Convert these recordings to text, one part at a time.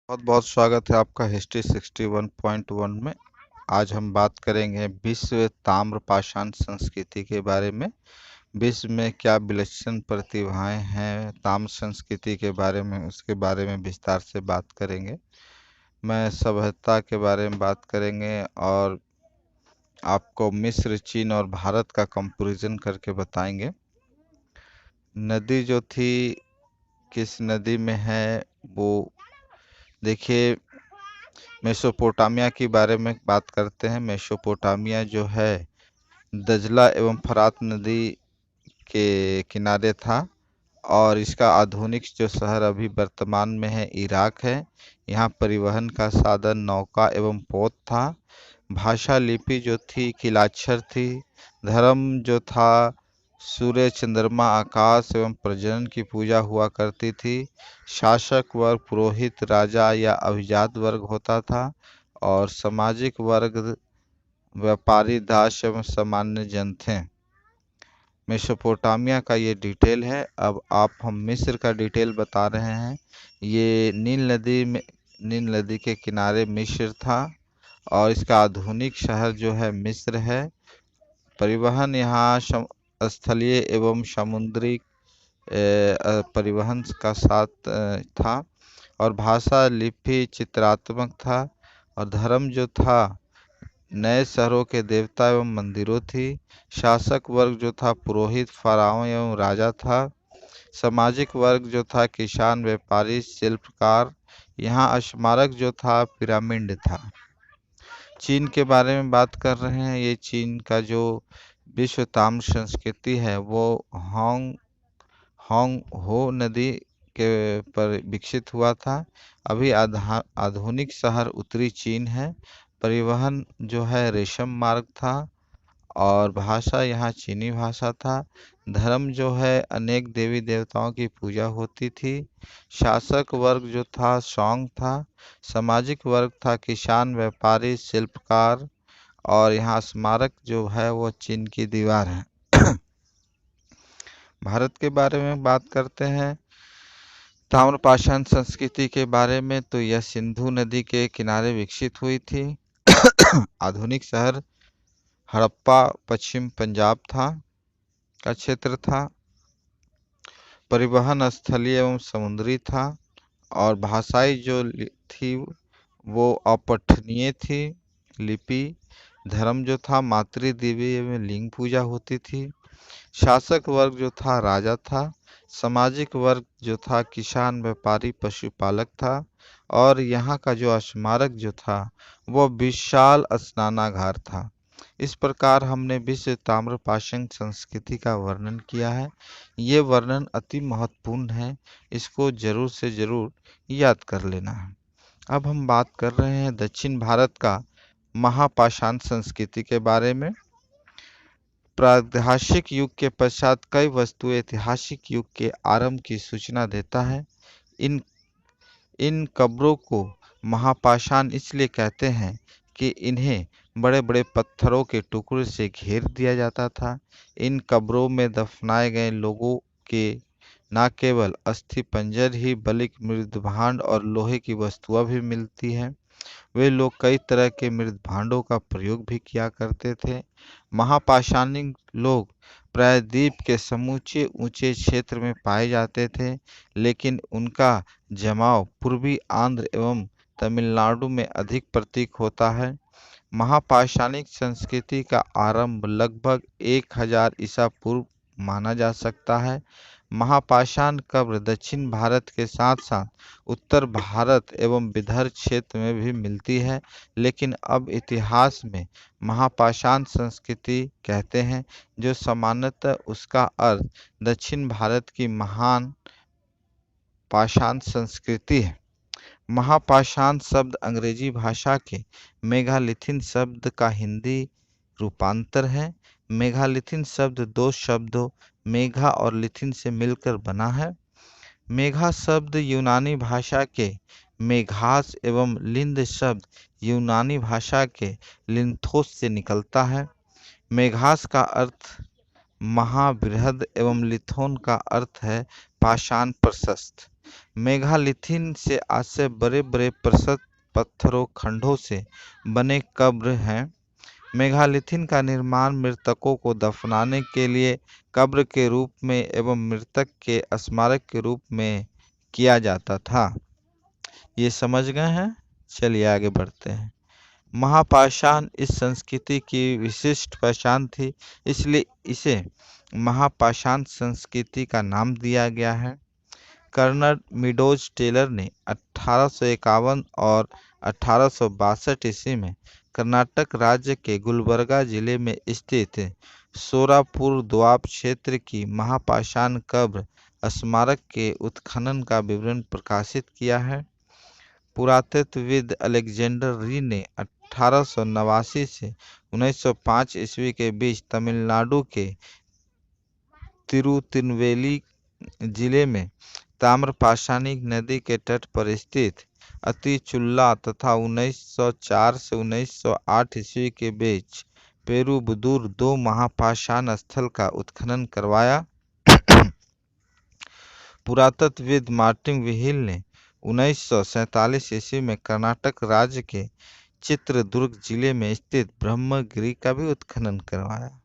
बहुत बहुत स्वागत है आपका हिस्ट्री 61.1 में। आज हम बात करेंगे विश्व ताम्रपाषाण संस्कृति के बारे में। विश्व में क्या विलक्षण प्रतिभाएं हैं ताम्र संस्कृति के बारे में, उसके बारे में विस्तार से बात करेंगे। मैं सभ्यता के बारे में बात करेंगे और आपको मिस्र, चीन और भारत का कंपैरिजन करके बताएंगे। नदी जो थी किस नदी में है वो देखिए। मेसोपोटामिया के बारे में बात करते हैं। मेसोपोटामिया जो है दजला एवं फरात नदी के किनारे था और इसका आधुनिक जो शहर अभी वर्तमान में है इराक है। यहाँ परिवहन का साधन नौका एवं पोत था। भाषा लिपि जो थी किलाक्षर थी। धर्म जो था सूर्य, चंद्रमा, आकाश एवं प्रजनन की पूजा हुआ करती थी। शासक वर्ग पुरोहित, राजा या अभिजात वर्ग होता था और सामाजिक वर्ग व्यापारी, दास एवं सामान्य जन थे। मेसोपोटामिया का ये डिटेल है। अब हम मिस्र का डिटेल बता रहे हैं। ये नील नदी के किनारे मिस्र था और इसका आधुनिक शहर जो है मिस्र है। परिवहन यहाँ स्थलीय एवं समुद्री परिवहन का साथ था और भाषा लिपि चित्रात्मक था और धर्म जो था नए शहरों के देवता एवं मंदिरों थी। शासक वर्ग जो था पुरोहित, फराओं एवं राजा था। सामाजिक वर्ग जो था किसान, व्यापारी, शिल्पकार। यहाँ स्मारक जो था पिरामिड था। चीन के बारे में बात कर रहे हैं। ये चीन का जो विश्व ताम्र संस्कृति है वो होंग होंग हो नदी के पर विकसित हुआ था। अभी आधुनिक शहर उत्तरी चीन है। परिवहन जो है रेशम मार्ग था और भाषा यहाँ चीनी भाषा था। धर्म जो है अनेक देवी देवताओं की पूजा होती थी। शासक वर्ग जो था सॉन्ग था। सामाजिक वर्ग था किसान, व्यापारी, शिल्पकार और यहाँ स्मारक जो है वो चीन की दीवार है। भारत के बारे में बात करते हैं ताम्रपाषाण संस्कृति के बारे में, तो यह सिंधु नदी के किनारे विकसित हुई थी। आधुनिक शहर हड़प्पा पश्चिम पंजाब का क्षेत्र था। परिवहन स्थलीय एवं समुद्री था और भाषाई जो थी वो अपठनीय थी। लिपि धर्म जो था मातृदेवी में लिंग पूजा होती थी। शासक वर्ग जो था राजा था। सामाजिक वर्ग जो था किसान, व्यापारी, पशुपालक था और यहाँ का जो स्मारक जो था वो विशाल स्नानागार था। इस प्रकार हमने विश्व ताम्रपाषाण संस्कृति का वर्णन किया है। ये वर्णन अति महत्वपूर्ण है, इसको जरूर से जरूर याद कर लेना है। अब हम बात कर रहे हैं दक्षिण भारत का महापाषाण संस्कृति के बारे में। प्रागैतिहासिक युग के पश्चात कई वस्तुएं ऐतिहासिक युग के आरंभ की सूचना देता है। इन इन कब्रों को महापाषाण इसलिए कहते हैं कि इन्हें बड़े बड़े पत्थरों के टुकड़े से घेर दिया जाता था। इन कब्रों में दफनाए गए लोगों के न केवल अस्थि पंजर ही बल्कि मृद भांड और लोहे की वस्तुएं भी मिलती हैं। वे लोग कई तरह के मृद भांडों का प्रयोग भी किया करते थे। महापाषाणिक लोग प्रायद्वीप के समूचे ऊंचे क्षेत्र में पाए जाते थे, लेकिन उनका जमाव पूर्वी आंध्र एवं तमिलनाडु में अधिक प्रतीक होता है। महापाषाणिक संस्कृति का आरंभ लगभग 1000 ईसा पूर्व माना जा सकता है। महापाषाण कब्र दक्षिण भारत के साथ साथ उत्तर भारत एवं विदर्भ क्षेत्र में भी मिलती है, लेकिन अब इतिहास में महापाषाण संस्कृति कहते हैं, जो सामान्यतः उसका अर्थ दक्षिण भारत की महान पाषाण संस्कृति है। महापाषाण शब्द अंग्रेजी भाषा के मेगालिथिन शब्द का हिंदी रूपांतर है। मेगालिथिन शब्द दो शब्दों मेघा और लिथिन से मिलकर बना है। मेघा शब्द यूनानी भाषा के मेघास एवं लिंद शब्द यूनानी भाषा के लिंथोस से निकलता है। मेघास का अर्थ महाबृहद एवं लिथोन का अर्थ है पाषाण प्रशस्त। मेगालिथिन से आज से बड़े बड़े प्रशस्त पत्थरों खंडों से बने कब्र हैं। मेगालिथिन का निर्माण मृतकों को दफनाने के लिए कब्र के रूप में एवं मृतक के स्मारक के रूप में किया जाता था। ये समझ गए हैं? चलिए आगे बढ़ते हैं। महापाषाण इस संस्कृति की विशिष्ट पहचान थी, इसलिए इसे महापाषाण संस्कृति का नाम दिया गया है। कर्नल मीडोज टेलर ने 1851 और 1862 ईस्वी में कर्नाटक राज्य के गुलबर्गा जिले में स्थित सोरापुर दोआब क्षेत्र की महापाषाण कब्र स्मारक के उत्खनन का विवरण प्रकाशित किया है। पुरातत्वविद अलेक्जेंडर री ने 1889 से 1905 ईस्वी के बीच तमिलनाडु के तिरुतिनवेली जिले में ताम्रपाषाणी नदी के तट पर स्थित अतिचुल्ला तथा 1904 से 1908 ईस्वी के बीच पेरुबुदुर दो महापाषाण स्थल का उत्खनन करवाया। पुरातत्वविद मार्टिन व्हील ने 1947 ईस्वी में कर्नाटक राज्य के चित्रदुर्ग जिले में स्थित ब्रह्मगिरी का भी उत्खनन करवाया।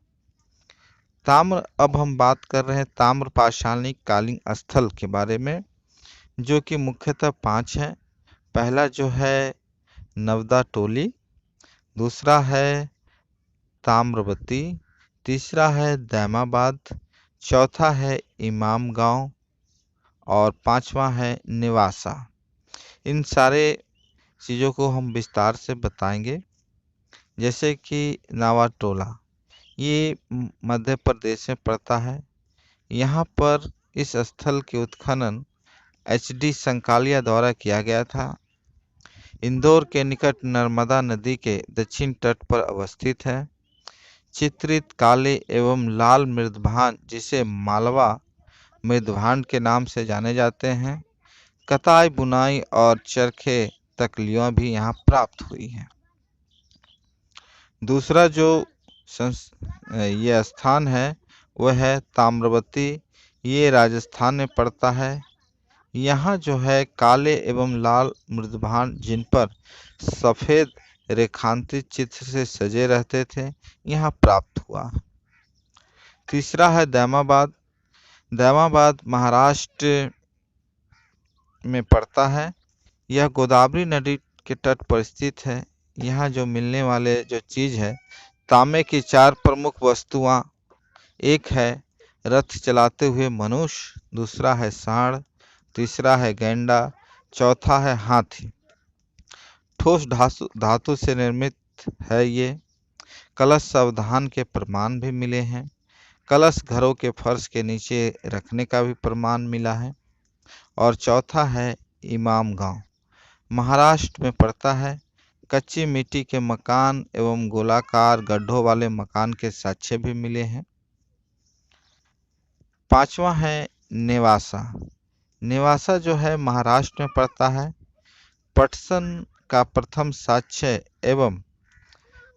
अब हम बात कर रहे हैं ताम्रपाषाणी कालीन स्थल के बारे में, जो कि मुख्यतः 5 हैं। पहला जो है नवदा टोली, दूसरा है ताम्रवती, तीसरा है दैमाबाद, चौथा है इमाम गांव और पांचवा है निवासा। इन सारे चीज़ों को हम विस्तार से बताएंगे। जैसे कि नावाटोला, ये मध्य प्रदेश में पड़ता है। यहाँ पर इस स्थल के उत्खनन HD संकालिया द्वारा किया गया था। इंदौर के निकट नर्मदा नदी के दक्षिण तट पर अवस्थित है। चित्रित काले एवं लाल मृदभांड, जिसे मालवा मृदभांड के नाम से जाने जाते हैं, कताई बुनाई और चरखे तकलियां भी यहाँ प्राप्त हुई हैं। दूसरा जो ये स्थान है वह है ताम्रवती। ये राजस्थान में पड़ता है। यहाँ जो है काले एवं लाल मृदभांड, जिन पर सफ़ेद रेखांकित चित्र से सजे रहते थे, यहाँ प्राप्त हुआ। तीसरा है दैमाबाद। दैमाबाद महाराष्ट्र में पड़ता है। यह गोदावरी नदी के तट पर स्थित है। यहाँ जो मिलने वाले जो चीज़ है, तांबे की 4 प्रमुख वस्तुआं, एक है रथ चलाते हुए मनुष्य, दूसरा है सांड, तीसरा है गैंडा, चौथा है हाथी। ठोस धातु से निर्मित है ये। कलश सावधान के प्रमाण भी मिले हैं। कलश घरों के फर्श के नीचे रखने का भी प्रमाण मिला है। और चौथा है इमाम गांव, महाराष्ट्र में पड़ता है। कच्ची मिट्टी के मकान एवं गोलाकार गड्ढों वाले मकान के साक्ष्य भी मिले हैं। पांचवा है नेवासा। नेवासा जो है महाराष्ट्र में पड़ता है। पटसन का प्रथम साक्ष्य एवं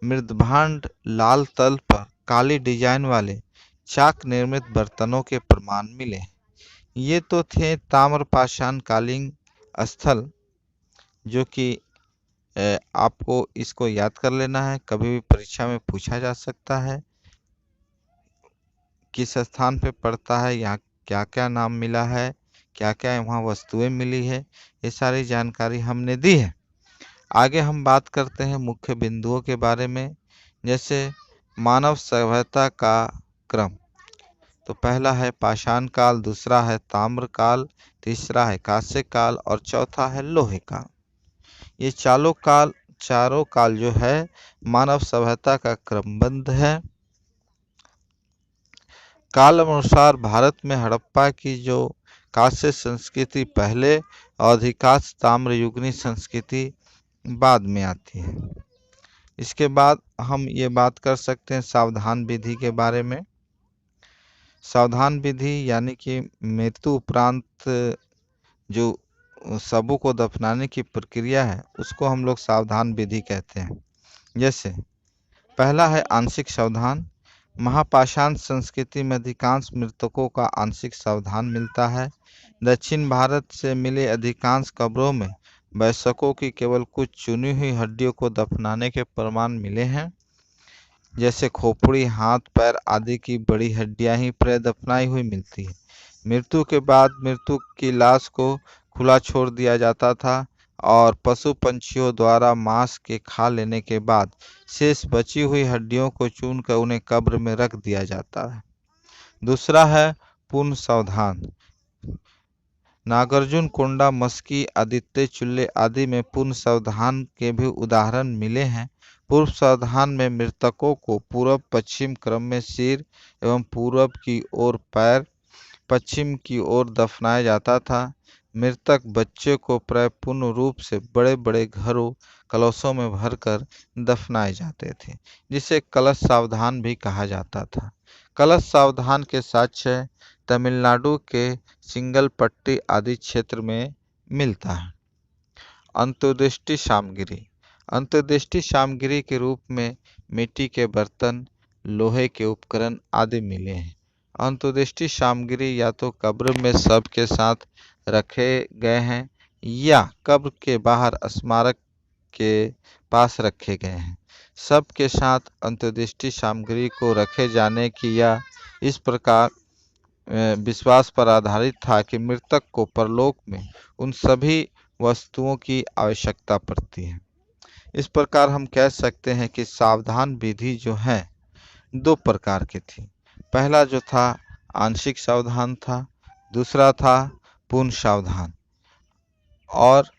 मृदभांड लाल तल पर काली डिजाइन वाले चाक निर्मित बर्तनों के प्रमाण मिले। ये तो थे ताम्रपाषाण कालीन स्थल, जो कि आपको इसको याद कर लेना है। कभी भी परीक्षा में पूछा जा सकता है किस स्थान पे पड़ता है, यहाँ क्या क्या नाम मिला है, क्या क्या वहाँ वस्तुएं मिली है, ये सारी जानकारी हमने दी है। आगे हम बात करते हैं मुख्य बिंदुओं के बारे में, जैसे मानव सभ्यता का क्रम। तो पहला है पाषाण काल, दूसरा है ताम्र काल, तीसरा है कांस्य काल और चौथा है लोहे काल। ये चारों काल जो है मानव सभ्यता का क्रमबद्ध है। काल अनुसार भारत में हड़प्पा की जो कांस्य संस्कृति पहले और अधिकांश ताम्रयुगीन संस्कृति बाद में आती है। इसके बाद हम ये बात कर सकते हैं सावधान विधि के बारे में। सावधान विधि यानी कि मृत्यु उपरांत जो शवों को दफनाने की प्रक्रिया है, उसको हम लोग सावधान विधि कहते हैं। जैसे पहला है आंशिक सावधान। महापाषाण संस्कृति में अधिकांश मृतकों का आंशिक सावधान मिलता है। दक्षिण भारत से मिले अधिकांश कब्रों में वयस्कों की केवल कुछ चुनी हुई हड्डियों को दफनाने के प्रमाण मिले हैं। जैसे खोपड़ी, हाथ, पैर आदि की बड़ी हड्डियां ही प्रायः दफनाई हुई मिलती है। मृत्यु के बाद मृत्यु की लाश को खुला छोड़ दिया जाता था और पशु पंछियों द्वारा मांस के खा लेने के बाद शेष बची हुई हड्डियों को चुनकर उन्हें कब्र में रख दिया जाता है। दूसरा है पुण्य सावधान। नागार्जुन कोंडा, मस्की, आदित्य चुल्ले आदि में पूर्ण सावधान के भी उदाहरण मिले हैं। पूर्व सावधान में मृतकों को पूर्व पश्चिम क्रम में सिर एवं पूर्व की ओर पैर, पश्चिम की ओर दफनाया जाता था। मृतक बच्चे को प्राय पूर्ण रूप से बड़े बड़े घरों कलशों में भरकर दफनाए जाते थे, जिसे कलश सावधान भी कहा जाता था। कलश सावधान के साक्ष्य तमिलनाडु के सिंगलपट्टी आदि क्षेत्र में मिलता है। अंत्योदृष्टि सामग्री। अंत्योदृष्टि सामग्री के रूप में मिट्टी के बर्तन, लोहे के उपकरण आदि मिले हैं। अंत्योदृष्टि सामग्री या तो कब्र में शव के साथ रखे गए हैं या कब्र के बाहर स्मारक के पास रखे गए हैं। शव के साथ अंत्योदृष्टि सामग्री को रखे जाने की या इस प्रकार विश्वास पर आधारित था कि मृतक को परलोक में उन सभी वस्तुओं की आवश्यकता पड़ती है। इस प्रकार हम कह सकते हैं कि सावधान विधि जो है दो प्रकार की थी। पहला जो था आंशिक सावधान था, दूसरा था पूर्ण सावधान, और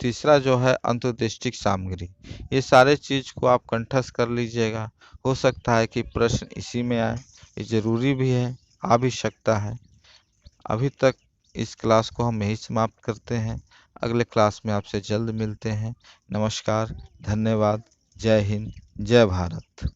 तीसरा जो है अंत्योदृष्टि सामग्री। ये सारे चीज को आप कंठस्थ कर लीजिएगा। हो सकता है कि प्रश्न इसी में आए, ये जरूरी भी है, आ भी सकता है। अभी तक इस क्लास को हम यही समाप्त करते हैं। अगले क्लास में आपसे जल्द मिलते हैं। नमस्कार, धन्यवाद, जय हिंद, जय भारत।